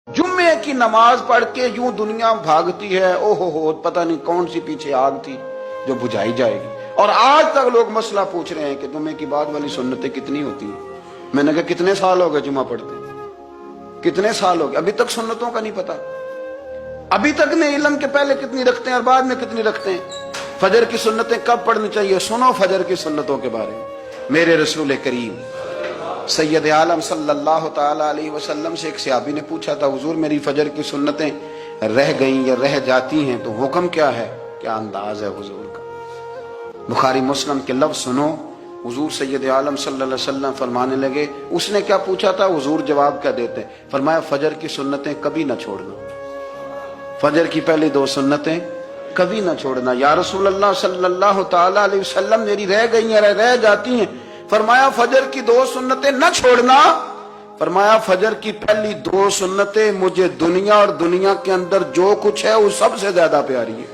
जुम्मे की नमाज पढ़ के यूं दुनिया भागती है, ओहो हो, पता नहीं कौन सी पीछे आग थी जो बुझाई जाएगी। और आज तक लोग मसला पूछ रहे हैं कि जुम्मे की बाद वाली सुन्नतें कितनी होती हैं। मैंने कहा कितने साल हो गए जुम्मा पढ़ते, कितने साल हो गए, अभी तक सुन्नतों का नहीं पता। अभी तक ने इल्म के पहले कितनी रखते हैं और बाद में कितनी रखते हैं। फजर की सुन्नतें कब पढ़नी चाहिए, सुनो फजर की सुन्नतों के बारे में। मेरे रसूल करीम सैयद आलम सल्लल्लाहु ताला अलैहि वसल्लम से एक सहाबी ने पूछा था, हुजूर मेरी फजर की सुन्नतें रह गईं या रह जाती हैं तो हुक्म क्या है। क्या अंदाज है हुजूर का। बुखारी मुस्लिम के लफ्ज सुनो, हुजूर सैयद आलम सल्लल्लाहु अलैहि वसल्लम फरमाने लगे, उसने क्या पूछा था, हुजूर जवाब क्या देते, फरमाया फजर की सुन्नतें कभी ना छोड़ना, फजर की पहली दो सुन्नतें कभी ना छोड़ना। या रसूल अल्लाह सल्लल्लाहु ताला अलैहि वसल्लम मेरी रह गई हैं, रह जाती हैं। फरमाया फजर की दो सुन्नतें न छोड़ना, फरमाया फजर की पहली दो सुन्नतें मुझे दुनिया और दुनिया के अंदर जो कुछ है वो सबसे ज्यादा प्यारी है।